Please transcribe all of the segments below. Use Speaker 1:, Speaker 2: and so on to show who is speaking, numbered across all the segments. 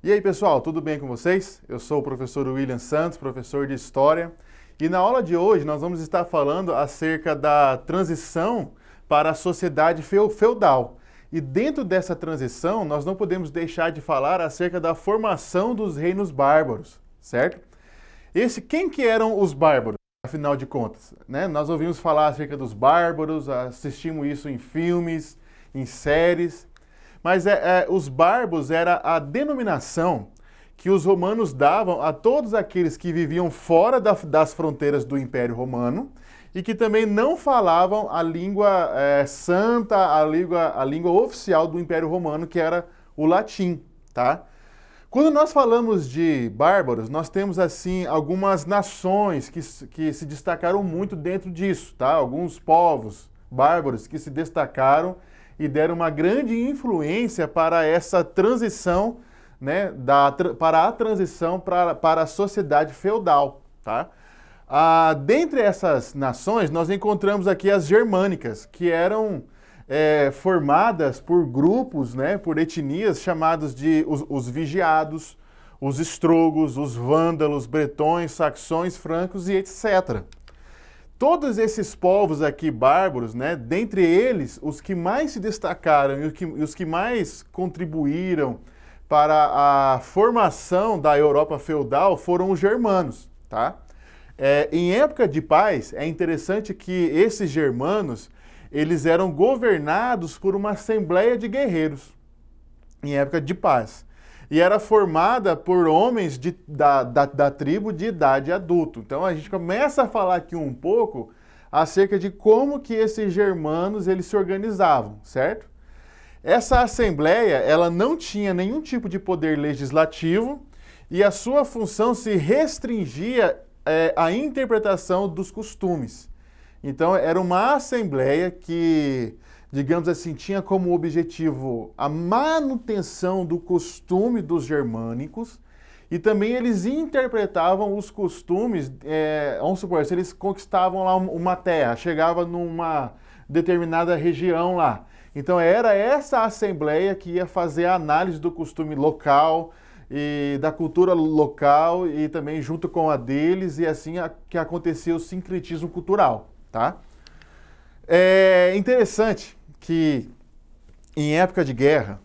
Speaker 1: E aí pessoal, tudo bem com vocês? Eu sou o professor William Santos, professor de História, e na aula de hoje nós vamos estar falando acerca da transição para a sociedade feudal. E dentro dessa transição nós não podemos deixar de falar acerca da formação dos reinos bárbaros, certo? Quem que eram os bárbaros, afinal de contas? Né? Nós ouvimos falar acerca dos bárbaros, assistimos isso em filmes, em séries. Mas os bárbaros era a denominação que os romanos davam a todos aqueles que viviam fora das fronteiras do Império Romano e que também não falavam a língua santa, a língua oficial do Império Romano, que era o latim, tá? Quando nós falamos de bárbaros, nós temos assim algumas nações que se destacaram muito dentro disso, tá? Alguns povos bárbaros que se destacaram e deram uma grande influência para essa transição, né, para a transição para a sociedade feudal. Tá? Dentre essas nações, nós encontramos aqui as germânicas, que eram formadas por grupos, né, por etnias chamados de os vigiados, os estrogos, os vândalos, bretões, saxões, francos e etc. Todos esses povos aqui bárbaros, né, dentre eles, os que mais se destacaram e os que mais contribuíram para a formação da Europa feudal foram os germanos, tá? Em época de paz, é interessante que esses germanos, eles eram governados por uma assembleia de guerreiros, em época de paz. E era formada por homens da tribo de idade adulto. Então a gente começa a falar aqui um pouco acerca de como que esses germanos eles se organizavam, certo? Essa assembleia, ela não tinha nenhum tipo de poder legislativo e a sua função se restringia à interpretação dos costumes. Então era uma assembleia que, digamos assim, tinha como objetivo a manutenção do costume dos germânicos e também eles interpretavam os costumes, vamos supor, se eles conquistavam lá uma terra, chegava numa determinada região lá. Então era essa assembleia que ia fazer a análise do costume local e da cultura local e também junto com a deles, e assim que acontecia o sincretismo cultural, tá? É interessante que em época de guerra,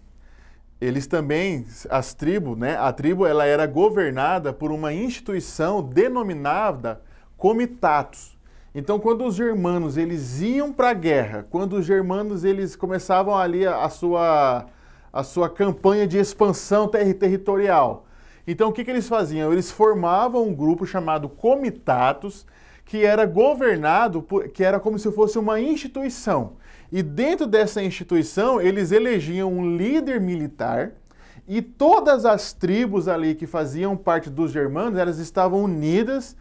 Speaker 1: eles também, as tribos, né, a tribo ela era governada por uma instituição denominada comitatus. Então, quando os germanos eles iam para a guerra, quando os germanos eles começavam ali a sua campanha de expansão territorial, então o que eles faziam? Eles formavam um grupo chamado comitatus, que era governado, que era como se fosse uma instituição. E dentro dessa instituição, eles elegiam um líder militar e todas as tribos ali que faziam parte dos germanos, elas estavam unidas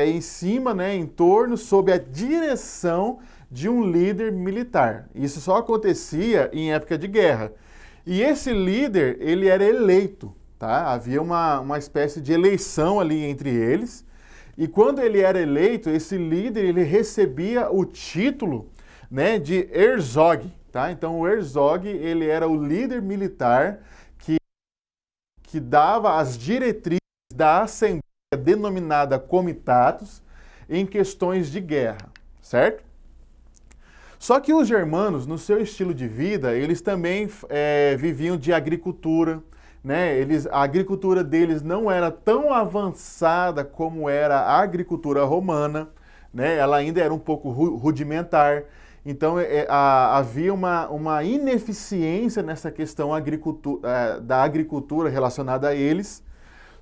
Speaker 1: em cima, né, em torno, sob a direção de um líder militar. Isso só acontecia em época de guerra. E esse líder, ele era eleito, tá? Havia uma espécie de eleição ali entre eles. E quando ele era eleito, esse líder ele recebia o título, né, de Herzog, tá? Então o Herzog ele era o líder militar que dava as diretrizes da assembleia denominada comitatus em questões de guerra, certo? Só que os germanos, no seu estilo de vida, eles também viviam de agricultura, né? A agricultura deles não era tão avançada como era a agricultura romana, né? Ela ainda era um pouco rudimentar. Então havia uma ineficiência nessa questão da agricultura relacionada a eles.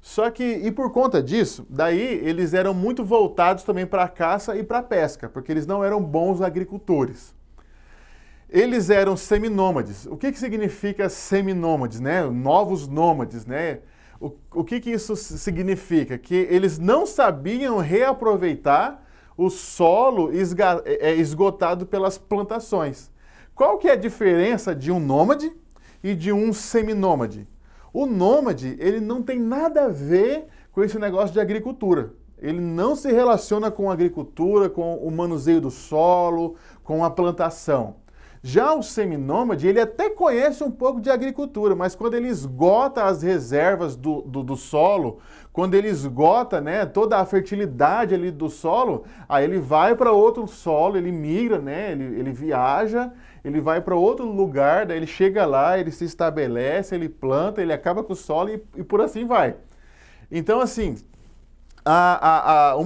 Speaker 1: Só que, e por conta disso, daí eles eram muito voltados também para a caça e para a pesca, porque eles não eram bons agricultores. Eles eram seminômades. O que significa seminômades, né? Novos nômades, né? O que isso significa? Que eles não sabiam reaproveitar o solo esgotado pelas plantações. Qual que é a diferença de um nômade e de um seminômade? O nômade, ele não tem nada a ver com esse negócio de agricultura. Ele não se relaciona com a agricultura, com o manuseio do solo, com a plantação. Já o seminômade, ele até conhece um pouco de agricultura, mas quando ele esgota as reservas do solo, quando ele esgota, né, toda a fertilidade ali do solo, aí ele vai para outro solo, ele migra, né, ele viaja, ele vai para outro lugar, daí ele chega lá, ele se estabelece, ele planta, ele acaba com o solo e por assim vai. Então, assim,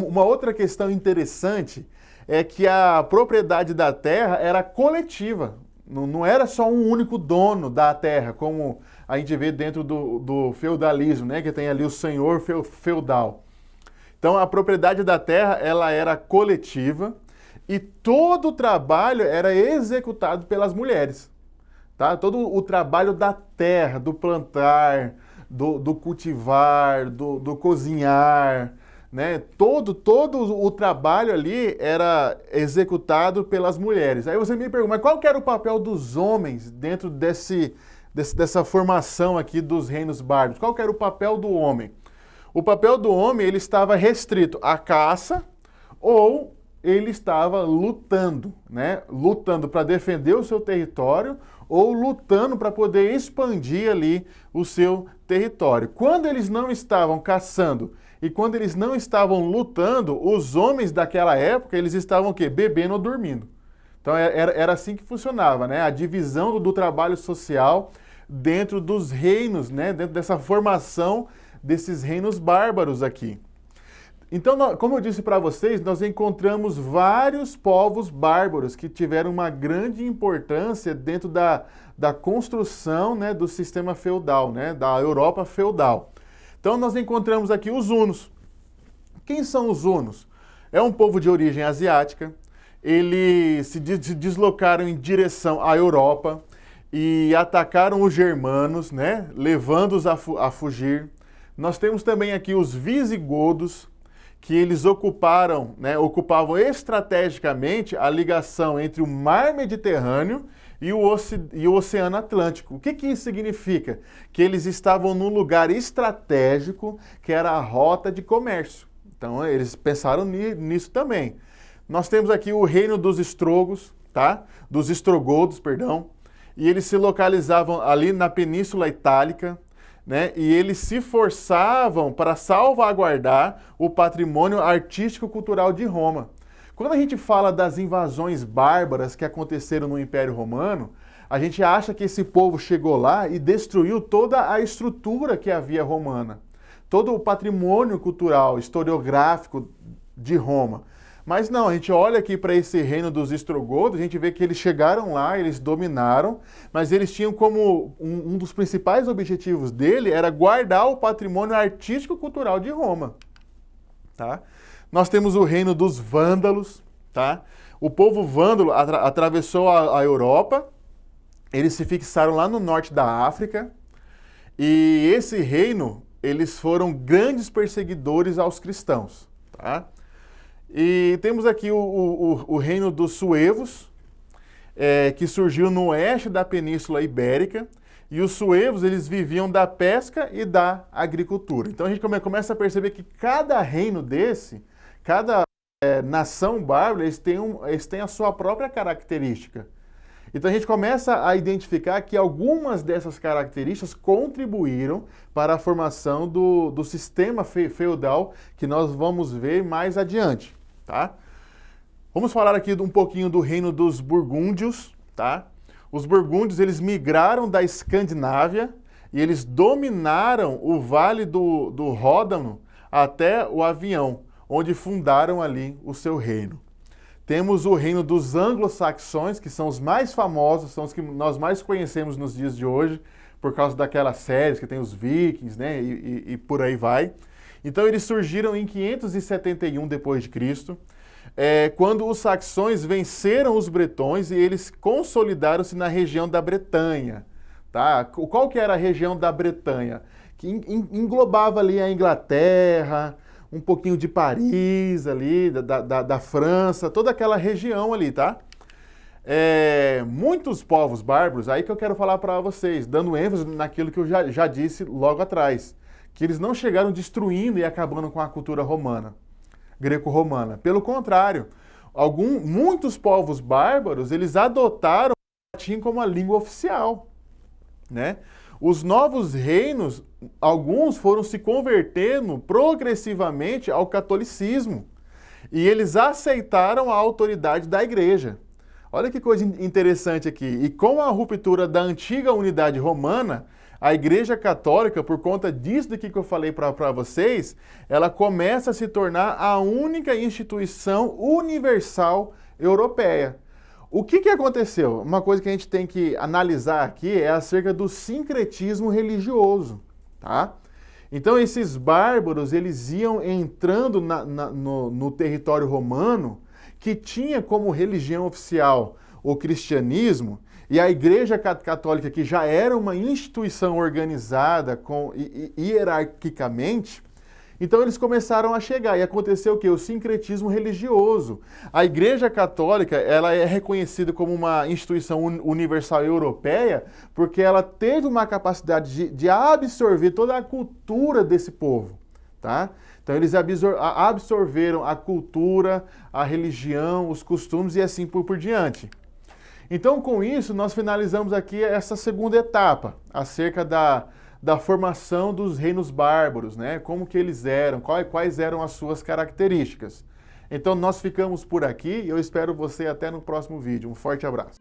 Speaker 1: uma outra questão interessante é que a propriedade da terra era coletiva, não era só um único dono da terra, como a gente vê dentro do feudalismo, né, que tem ali o senhor feudal. Então a propriedade da terra ela era coletiva e todo o trabalho era executado pelas mulheres. Tá? Todo o trabalho da terra, do plantar, do cultivar, do cozinhar, né? Todo o trabalho ali era executado pelas mulheres. Aí você me pergunta, mas qual que era o papel dos homens dentro dessa formação aqui dos reinos bárbaros? Qual que era o papel do homem? O papel do homem ele estava restrito à caça ou ele estava lutando, né? Lutando para defender o seu território ou lutando para poder expandir ali o seu território. Quando eles não estavam caçando e quando eles não estavam lutando, os homens daquela época, eles estavam o quê? Bebendo ou dormindo. Então era assim que funcionava, né? A divisão do trabalho social dentro dos reinos, né? Dentro dessa formação desses reinos bárbaros aqui. Então, como eu disse para vocês, nós encontramos vários povos bárbaros que tiveram uma grande importância dentro da construção, né, do sistema feudal, né, da Europa feudal. Então, nós encontramos aqui os hunos. Quem são os hunos? É um povo de origem asiática. Eles se deslocaram em direção à Europa e atacaram os germanos, né, levando-os a fugir. Nós temos também aqui os visigodos, que eles ocupavam estrategicamente a ligação entre o Mar Mediterrâneo e o Oceano Atlântico. O que isso significa? Que eles estavam num lugar estratégico, que era a rota de comércio. Então, eles pensaram nisso também. Nós temos aqui o reino dos estrogos, tá? Dos estrogodos, perdão. E eles se localizavam ali na Península Itálica, né? E eles se forçavam para salvaguardar o patrimônio artístico-cultural de Roma. Quando a gente fala das invasões bárbaras que aconteceram no Império Romano, a gente acha que esse povo chegou lá e destruiu toda a estrutura que havia romana, todo o patrimônio cultural, historiográfico de Roma. Mas não, a gente olha aqui para esse reino dos estrogodos, a gente vê que eles chegaram lá, eles dominaram, mas eles tinham como um dos principais objetivos dele era guardar o patrimônio artístico-cultural de Roma. Tá? Nós temos o reino dos vândalos. Tá? O povo vândalo atravessou a Europa, eles se fixaram lá no norte da África, e esse reino, eles foram grandes perseguidores aos cristãos. Tá? E temos aqui o reino dos suevos, que surgiu no oeste da Península Ibérica, e os suevos eles viviam da pesca e da agricultura. Então a gente começa a perceber que cada reino desse, cada nação bárbara, eles têm a sua própria característica. Então a gente começa a identificar que algumas dessas características contribuíram para a formação do sistema feudal que nós vamos ver mais adiante. Tá? Vamos falar aqui um pouquinho do reino dos burgúndios. Tá? Os burgúndios eles migraram da Escandinávia e eles dominaram o vale do Ródano até o Avião, onde fundaram ali o seu reino. Temos o reino dos anglo-saxões, que são os mais famosos, são os que nós mais conhecemos nos dias de hoje, por causa daquelas séries que tem os vikings, né, e por aí vai. Então eles surgiram em 571 d.C., quando os saxões venceram os bretões e eles consolidaram-se na região da Bretanha. Tá? Qual que era a região da Bretanha? Que englobava ali a Inglaterra, um pouquinho de Paris ali, da França, toda aquela região ali, tá? muitos povos bárbaros, aí que eu quero falar para vocês, dando ênfase naquilo que eu já disse logo atrás, que eles não chegaram destruindo e acabando com a cultura romana, greco-romana. Pelo contrário, muitos povos bárbaros, eles adotaram o latim como a língua oficial, né? Os novos reinos, alguns foram se convertendo progressivamente ao catolicismo e eles aceitaram a autoridade da igreja. Olha que coisa interessante aqui. E com a ruptura da antiga unidade romana, a Igreja Católica, por conta disso daqui que eu falei para vocês, ela começa a se tornar a única instituição universal europeia. O que aconteceu? Uma coisa que a gente tem que analisar aqui é acerca do sincretismo religioso, tá? Então, esses bárbaros, eles iam entrando no território romano, que tinha como religião oficial o cristianismo, e a Igreja Católica, que já era uma instituição organizada hierarquicamente, então eles começaram a chegar, e aconteceu o quê? O sincretismo religioso. A Igreja Católica, ela é reconhecida como uma instituição universal europeia, porque ela teve uma capacidade de absorver toda a cultura desse povo, tá? Então eles absorveram a cultura, a religião, os costumes e assim por diante. Então com isso nós finalizamos aqui essa segunda etapa, acerca da formação dos reinos bárbaros, né? Como que eles eram, quais eram as suas características. Então nós ficamos por aqui e eu espero você até no próximo vídeo. Um forte abraço.